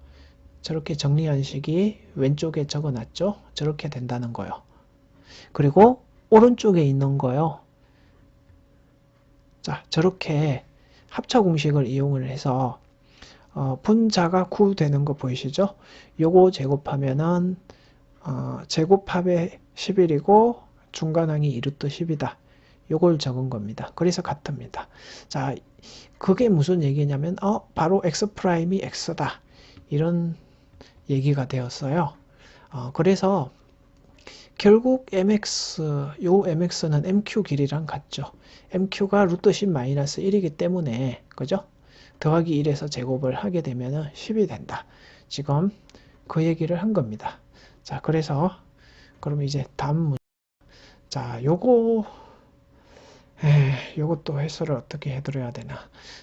저렇게 정리한 식이 왼쪽에 적어놨죠? 저렇게 된다는 거예요. 그리고 오른쪽에 있는 거요. 자, 저렇게 합차 공식을 이용을 해서 분자가 9 되는 거 보이시죠? 요거 제곱하면은 제곱합의 11이고 중간항이 2루트 10이다. 요걸 적은 겁니다. 그래서 같습니다. 자, 그게 무슨 얘기냐면 바로 x'이 x다. 이런 얘기가 되었어요. 그래서 결국 요 mx는 mq 길이랑 같죠. mq가 루트 10-1이기 때문에 그죠? 더하기 1에서 제곱을 하게 되면 10이 된다. 지금 그 얘기를 한 겁니다. 자, 그래서 그럼 이제 다음 문제. 자, 요것도 해설을 어떻게 해드려야 되나.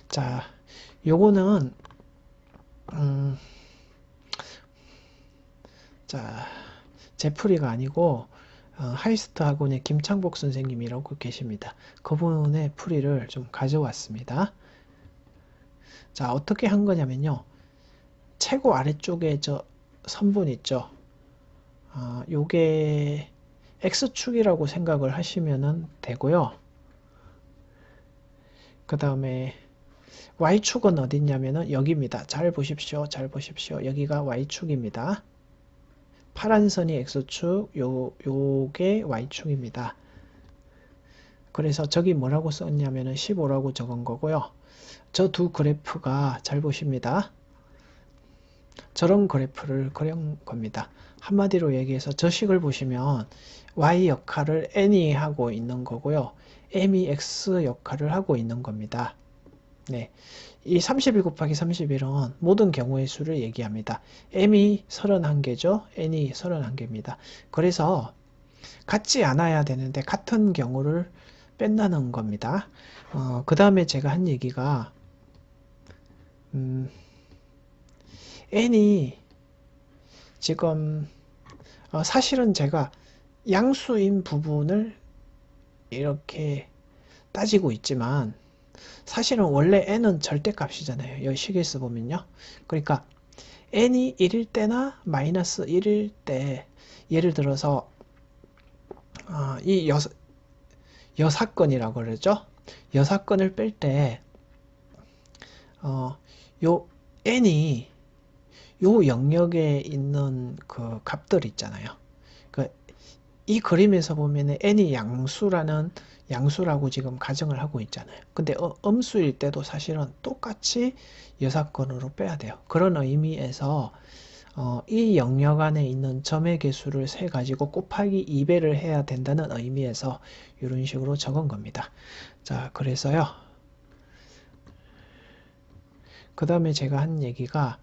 자, 요거는 자, 제 풀이가 아니고 하이스트 학원의 김창복 선생님이라고 계십니다. 그분의 풀이를 좀 가져왔습니다. 자, 어떻게 한 거냐면요. 최고 아래쪽에 저 선분 있죠. 요게 X축이라고 생각을 하시면 되고요. 그 다음에 Y축은 어딨냐면은 여기입니다. 잘 보십시오. 잘 보십시오. 여기가 Y축입니다. 파란 선이 X축, 요게 Y축입니다. 그래서 저기 뭐라고 썼냐면은 15라고 적은 거고요. 저 두 그래프가 잘 보십니다. 저런 그래프를 그린 겁니다. 한마디로 얘기해서 저 식을 보시면 y 역할을 n이 하고 있는 거고요. m이 x 역할을 하고 있는 겁니다. 네, 이 31 곱하기 31은 모든 경우의 수를 얘기합니다. m이 31개죠. n이 31개입니다. 그래서 같지 않아야 되는데 같은 경우를 뺀다는 겁니다. 그 다음에 제가 한 얘기가 n이 지금 사실은 제가 양수인 부분을 이렇게 따지고 있지만 사실은 원래 n은 절대값이잖아요. 여기 식에서 보면요. 그러니까 n이 1일 때나 마이너스 1일 때 예를 들어서 이 여사건이라고 그러죠. 여사건을 뺄 때 요 n이 요 영역에 있는 그 값들 있잖아요. 이 그림에서 보면 n이 양수라고 지금 가정을 하고 있잖아요. 근데 음수일 때도 사실은 똑같이 여사건으로 빼야 돼요. 그런 의미에서 이 영역 안에 있는 점의 개수를 세 가지고 곱하기 2배를 해야 된다는 의미에서 이런 식으로 적은 겁니다. 자, 그래서요. 그 다음에 제가 한 얘기가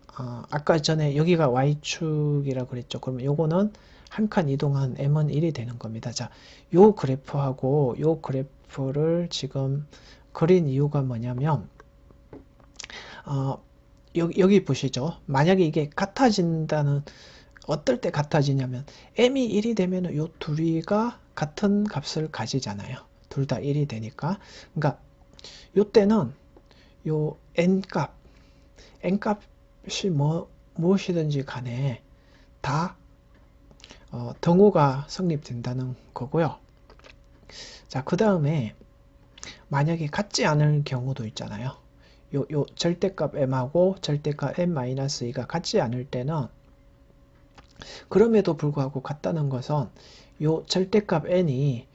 아까 전에 여기가 y축이라고 그랬죠. 그러면 요거는 한 칸 이동한 m은 1이 되는 겁니다. 자, 요 그래프하고 요 그래프를 지금 그린 이유가 뭐냐면 여기 보시죠. 만약에 이게 같아진다는 어떨 때 같아지냐면 m이 1이 되면 요 둘이가 같은 값을 가지잖아요. 둘 다 1이 되니까. 그러니까 요 때는 요 n값이 무엇이든지 간에 다 등호가 성립된다는 거고요. 자, 그 다음에 만약에 같지 않을 경우도 있잖아요. 요 절대값 m하고 절대값 m-2가 같지 않을 때는 그럼에도 불구하고 같다는 것은 요 절대값 n이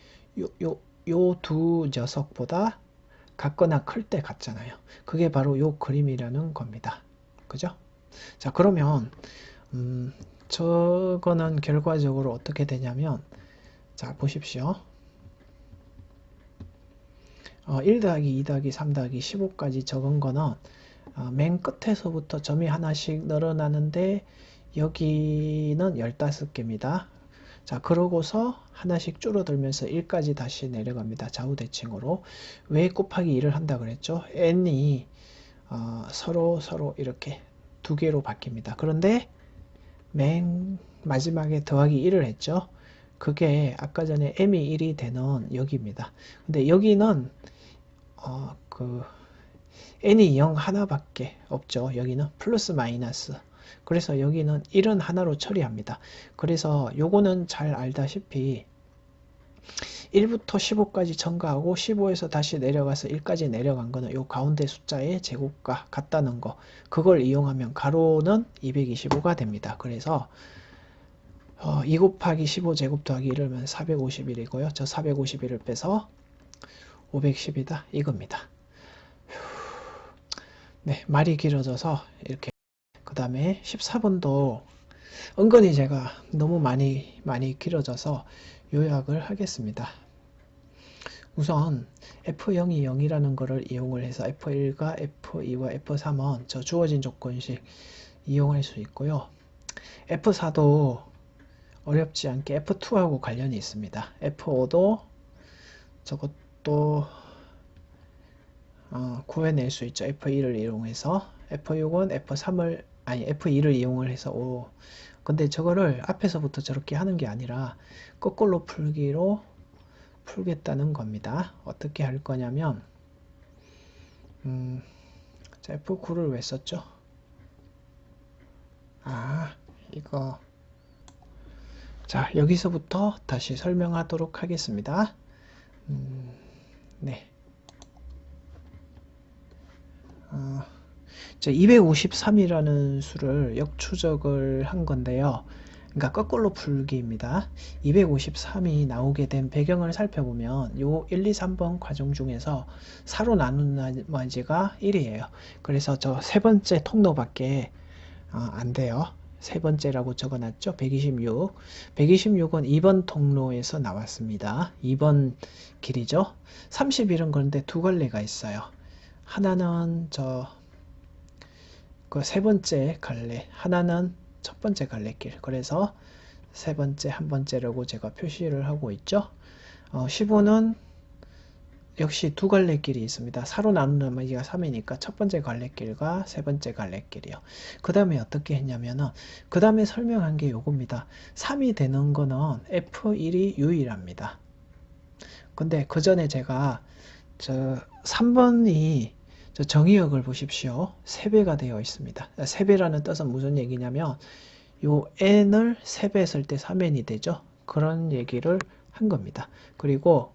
요 두 녀석보다 같거나 클 때 같잖아요. 그게 바로 요 그림이라는 겁니다. 그죠? 자, 그러면 저거는 결과적으로 어떻게 되냐면 자, 보십시오. 1 더하기 2 더하기 3 더하기 15까지 적은 거는 맨 끝에서부터 점이 하나씩 늘어나는데 여기는 15개입니다. 자, 그러고서 하나씩 줄어들면서 1까지 다시 내려갑니다. 좌우대칭으로. 왜 곱하기 2를 한다 그랬죠? n이 서로 이렇게 두 개로 바뀝니다. 그런데 맨 마지막에 더하기 1을 했죠. 그게 아까 전에 m이 1이 되는 여기입니다. 근데 여기는 n이 0 하나밖에 없죠. 여기는 플러스 마이너스. 그래서 여기는 1은 하나로 처리합니다. 그래서 요거는 잘 알다시피 1부터 15까지 첨가하고 15에서 다시 내려가서 1까지 내려간 거는 요 가운데 숫자의 제곱과 같다는 거. 그걸 이용하면 가로는 225가 됩니다. 그래서 2 곱하기 15 제곱 더하기 1을 하면 451이고요. 저 451을 빼서 510이다. 이겁니다. 네, 말이 길어져서 이렇게. 그 다음에 14번도 은근히 제가 너무 많이 길어져서 요약을 하겠습니다. 우선 F0이 0이라는 것을 이용을 해서 F1과 F2와 F3은 저 주어진 조건식 이용할 수 있고요. F4도 어렵지 않게 F2하고 관련이 있습니다. F5도 저것도 구해낼 수 있죠. F2를 이용해서. F6은 F2를 이용을 해서 근데 저거를 앞에서부터 저렇게 하는 게 아니라 거꾸로 풀기로 풀겠다는 겁니다. 어떻게 할 거냐면 자, F9를 왜 썼죠? 이거 자, 여기서부터 다시 설명하도록 하겠습니다. 네. 253이라는 수를 역추적을 한 건데요. 그러니까 거꾸로 풀기입니다. 253이 나오게 된 배경을 살펴보면 요 1, 2, 3번 과정 중에서 4로 나눈 나머지가 1이에요. 그래서 저 세 번째 통로밖에 안 돼요. 세 번째라고 적어놨죠. 126. 126은 2번 통로에서 나왔습니다. 2번 길이죠. 31은 그런데 두 갈래가 있어요. 하나는 그 세 번째 갈래, 하나는 첫 번째 갈래길. 그래서 세 번째, 한 번째라고 제가 표시를 하고 있죠. 15는 역시 두 갈래길이 있습니다. 4로 나누면 이가 3이니까 첫 번째 갈래길과 세 번째 갈래길이요. 그 다음에 어떻게 했냐면은, 그 다음에 설명한 게 요겁니다. 3이 되는 거는 F1이 유일합니다. 근데 그 전에 제가 3번이 정의역을 보십시오. 3배가 되어 있습니다. 3배라는 뜻은 무슨 얘기냐면 요 n을 3배 했을 때 3n이 되죠. 그런 얘기를 한 겁니다. 그리고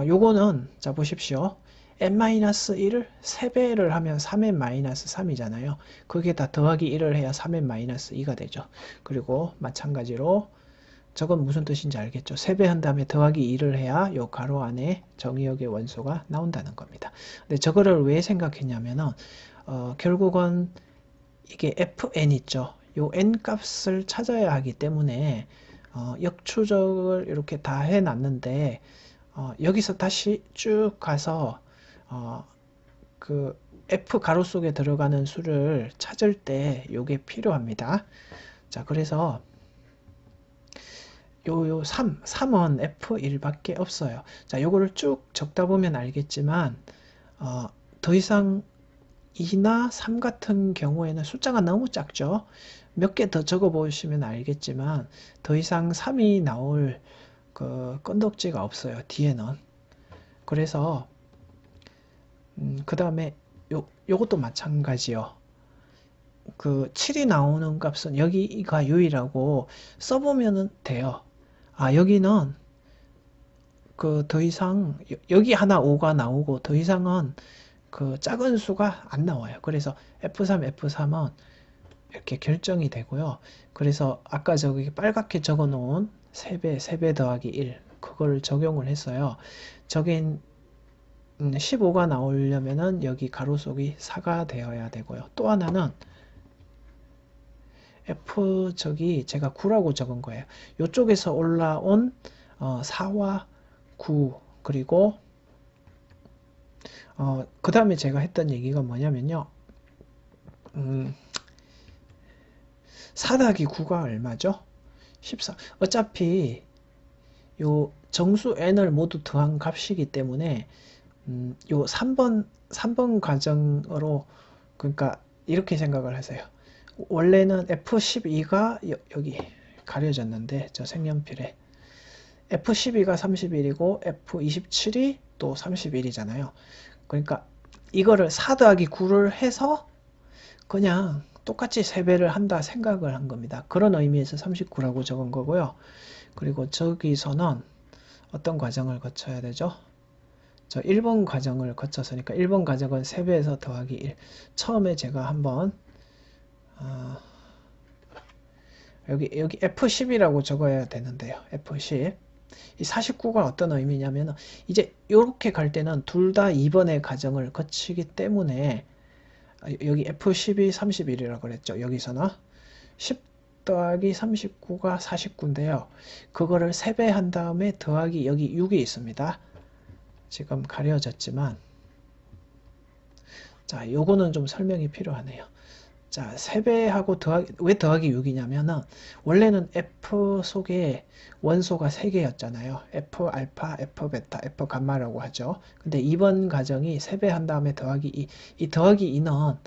요거는 자 보십시오. n-1을 3배를 하면 3n-3이잖아요. 그게 다 더하기 1을 해야 3n-2가 되죠. 그리고 마찬가지로 저건 무슨 뜻인지 알겠죠? 3배 한 다음에 더하기 2를 해야 요 가로 안에 정의역의 원소가 나온다는 겁니다. 근데 저거를 왜 생각했냐면은 결국은 이게 fn 있죠? 요 n 값을 찾아야 하기 때문에 역추적을 이렇게 다 해놨는데 여기서 다시 쭉 가서 그 f 가로 속에 들어가는 수를 찾을 때 요게 필요합니다. 자, 그래서 요 3은 F1밖에 없어요. 자, 요거를 쭉 적다 보면 알겠지만 더 이상 2나 3 같은 경우에는 숫자가 너무 작죠. 몇 개 더 적어 보시면 알겠지만 더 이상 3이 나올 그 건덕지가 없어요. 뒤에는. 그래서 그 다음에 요것도 마찬가지요. 그 7이 나오는 값은 여기가 유일하고 써보면 돼요. 여기는 그 더 이상 여기 하나 5가 나오고 더 이상은 그 작은 수가 안 나와요. 그래서 F3, F3은 이렇게 결정이 되고요. 그래서 아까 저기 빨갛게 적어 놓은 3배 더하기 1 그거를 적용을 했어요. 저긴 15가 나오려면은 여기 가로속이 4가 되어야 되고요. 또 하나는 F 제가 9라고 적은 거예요. 이쪽에서 올라온 4와 9 그리고 그 다음에 제가 했던 얘기가 뭐냐면요. 4 더하기 9가 얼마죠? 14. 어차피 요 정수 n을 모두 더한 값이기 때문에 요 3번 과정으로 그러니까 이렇게 생각을 하세요. 원래는 F12가 여기 가려졌는데 저 색연필에 F12가 31이고 F27이 또 31이잖아요. 그러니까 이거를 4 더하기 9를 해서 그냥 똑같이 3배를 한다 생각을 한 겁니다. 그런 의미에서 39라고 적은 거고요. 그리고 저기서는 어떤 과정을 거쳐야 되죠? 저 1번 과정을 거쳐서니까 1번 과정은 3배에서 더하기 1. 처음에 제가 한번 여기 F10이라고 적어야 되는데요. F10. 이 49가 어떤 의미냐면 이제 이렇게 갈 때는 둘 다 2번의 과정을 거치기 때문에 여기 F12, 31이라고 그랬죠. 여기서는 10 더하기 39가 49인데요. 그거를 3배 한 다음에 더하기 여기 6이 있습니다. 지금 가려졌지만 자, 요거는 좀 설명이 필요하네요. 자, 3배하고 왜 더하기 6이냐면은 원래는 F 속에 원소가 3개였잖아요. F 알파, F 베타, F 감마라고 하죠. 근데 이번 과정이 3배 한 다음에 더하기 2. 이 더하기 2는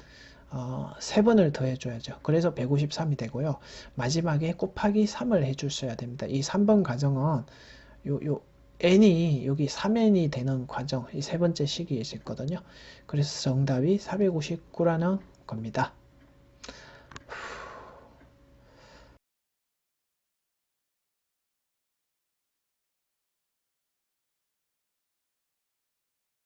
3번을 더해줘야죠. 그래서 153이 되고요. 마지막에 곱하기 3을 해주셔야 됩니다. 이 3번 과정은 요 n이 여기 3n이 되는 과정, 이 세 번째 시기에 있었거든요. 그래서 정답이 459라는 겁니다.